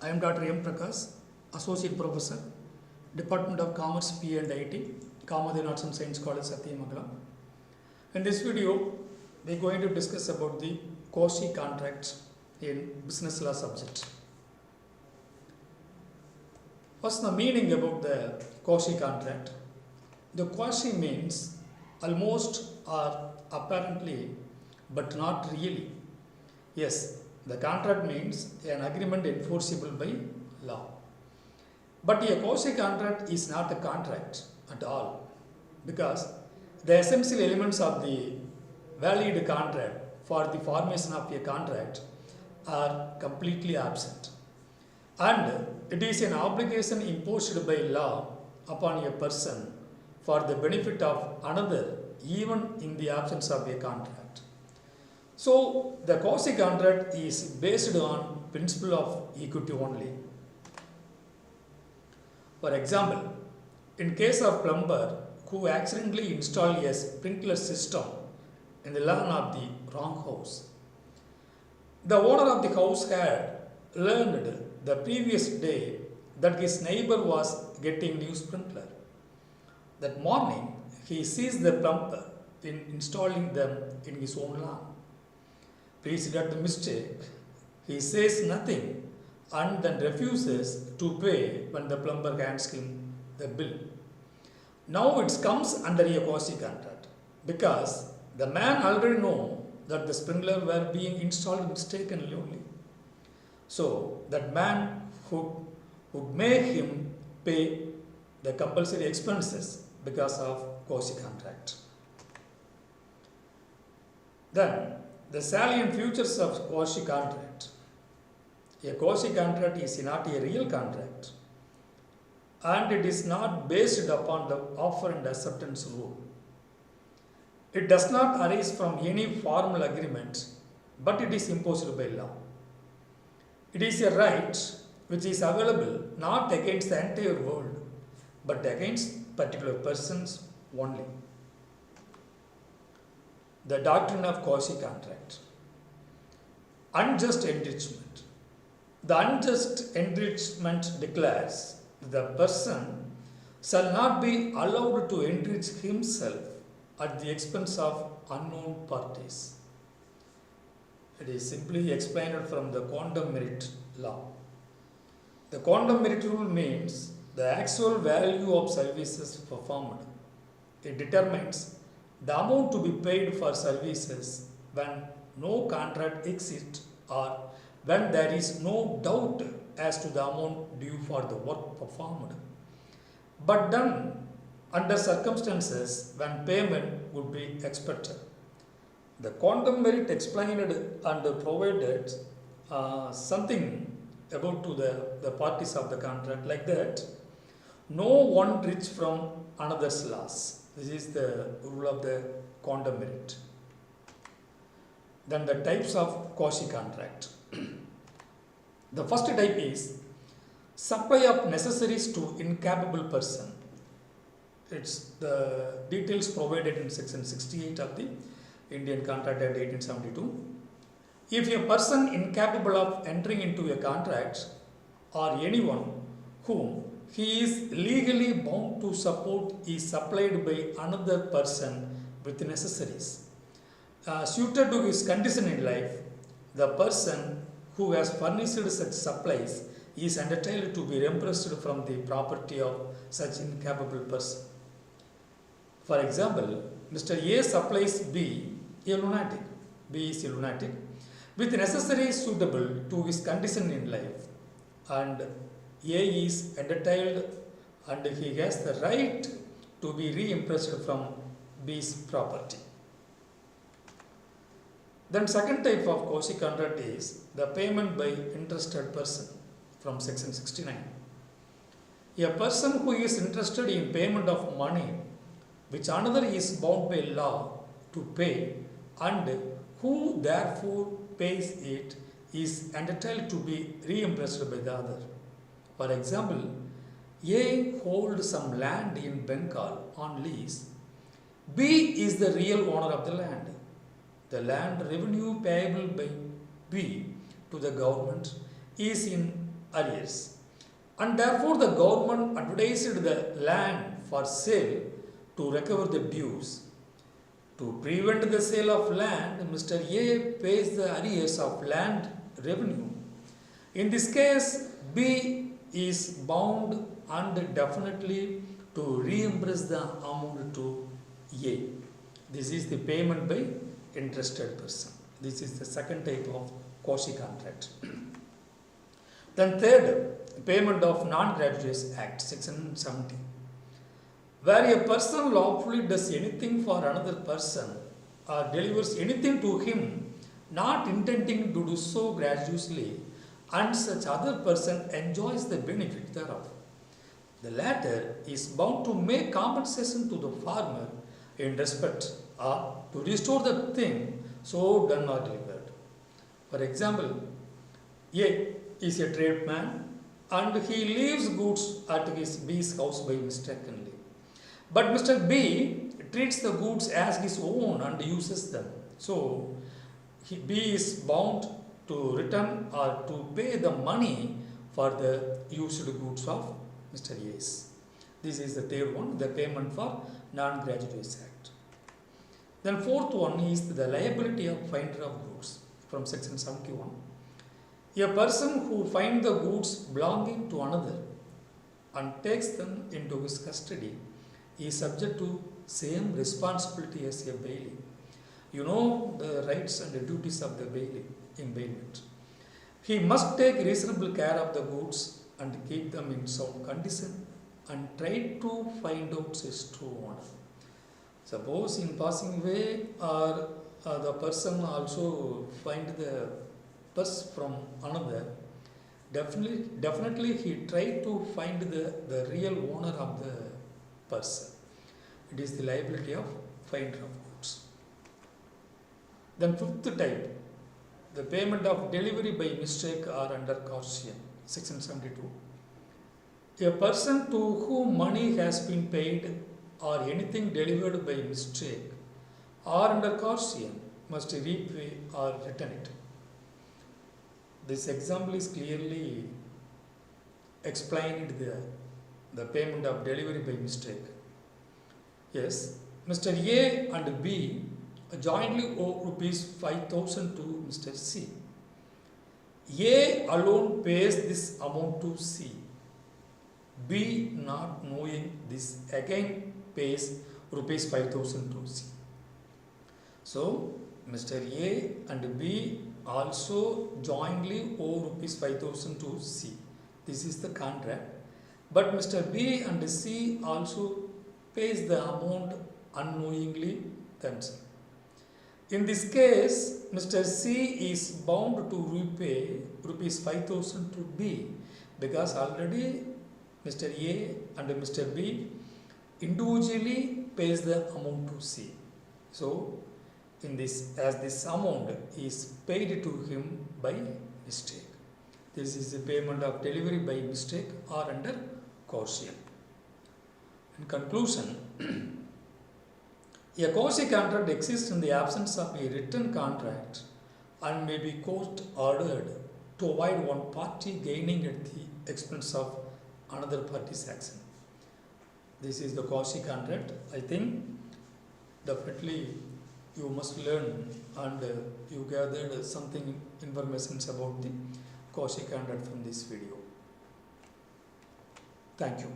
I am Dr. M. Prakash, Associate Professor, Department of Commerce, PA and IT, Kamadin Arts and Science College, Satyamangala. In this video, we are going to discuss about the Quasi contracts in business law subject. What's the meaning about the Quasi contract? The Quasi means almost or apparently, but not really. Yes, the contract means an agreement enforceable by law. But a quasi contract is not a contract at all, because the essential elements of the valid contract for the formation of a contract are completely absent. And it is an obligation imposed by law upon a person for the benefit of another, even in the absence of a contract. So, the quasi contract is based on principle of equity only. For example, in case of plumber who accidentally installed a sprinkler system in the lawn of the wrong house, the owner of the house had learned the previous day that his neighbor was getting new sprinkler. That morning, he sees the plumber in installing them in his own lawn. Pleased at the mistake, he says nothing and then refuses to pay when the plumber hands him the bill. Now it comes under a quasi contract because the man already know that the sprinkler were being installed mistakenly only. So that man would make him pay the compulsory expenses because of quasi contract. Then the salient features of quasi contract. A quasi contract is not a real contract, and it is not based upon the offer and acceptance rule. It does not arise from any formal agreement, but it is imposed by law. It is a right which is available not against the entire world, but against particular persons only. The doctrine of quasi contract. Unjust enrichment. The unjust enrichment declares the person shall not be allowed to enrich himself at the expense of unknown parties. It is simply explained from the quantum merit law. The quantum merit rule means the actual value of services performed. It determines the amount to be paid for services when no contract exists or when there is no doubt as to the amount due for the work performed, but done under circumstances when payment would be expected. The quantum merit explained and provided something about to the parties of the contract like that. No one rich from another's loss. This is the rule of the quantum merit. Then the types of quasi contract. The first type is supply of necessaries to incapable person. It's the details provided in section 68 of the Indian Contract Act 1872. If a person incapable of entering into a contract or anyone whom he is legally bound to support is supplied by another person with necessaries suited to his condition in life, the person who has furnished such supplies is entitled to be reimbursed from the property of such incapable person. For example, Mr. A supplies B, a lunatic. B is a lunatic with necessaries suitable to his condition in life, and A is entitled and he has the right to be reimbursed from B's property. Then second type of quasi contract is the payment by interested person from section 69. A person who is interested in payment of money which another is bound by law to pay and who therefore pays it is entitled to be reimbursed by the other. For example, A holds some land in Bengal on lease. B is the real owner of the land. The land revenue payable by B to the government is in arrears. And therefore the government advertised the land for sale to recover the dues. To prevent the sale of land, Mr. A pays the arrears of land revenue. In this case, B is bound and definitely to reimburse the amount to A. This is the payment by interested person. This is the second type of quasi contract. Then third, payment of non-gratuitous act, section 70. Where a person lawfully does anything for another person or delivers anything to him, not intending to do so gratuitously, and such other person enjoys the benefit thereof. The latter is bound to make compensation to the farmer in respect or to restore the thing so done or delivered. For example, A is a tradesman and he leaves goods at his B's house by mistakenly. But Mr. B treats the goods as his own and uses them. So, B is bound to return or to pay the money for the used goods of Mr. A's. This is the third one, the payment for non-gratuitous act. Then fourth one is the liability of finder of goods from section 71. A person who finds the goods belonging to another and takes them into his custody is subject to same responsibility as a bailey. You know the rights and the duties of the bailey in bailment. He must take reasonable care of the goods and keep them in sound condition and try to find out his true owner. Suppose in passing away or the person also find the purse from another, definitely he try to find the real owner of the person. It is the liability of finder of goods. Then fifth type, the payment of delivery by mistake or under caution, section 72. A person to whom money has been paid or anything delivered by mistake or under caution must repay or return it. This example is clearly explained the payment of delivery by mistake. Yes, Mr. A and B jointly owe rupees 5,000 to Mr. C. A alone pays this amount to C. B, not knowing this, again pays rupees 5,000 to C. So, Mr. A and B also jointly owe rupees 5,000 to C. This is the contract. But Mr. B and C also pays the amount unknowingly themselves. In this case, Mr. C is bound to repay rupees 5,000 to B because already Mr. A and Mr. B individually pays the amount to C. So, as this amount is paid to him by mistake. This is the payment of delivery by mistake or under caution. In conclusion, a quasi contract exists in the absence of a written contract and may be court ordered to avoid one party gaining at the expense of another party's action. This is the quasi contract. I think definitely you must learn and you gathered something information about the quasi contract from this video. Thank you.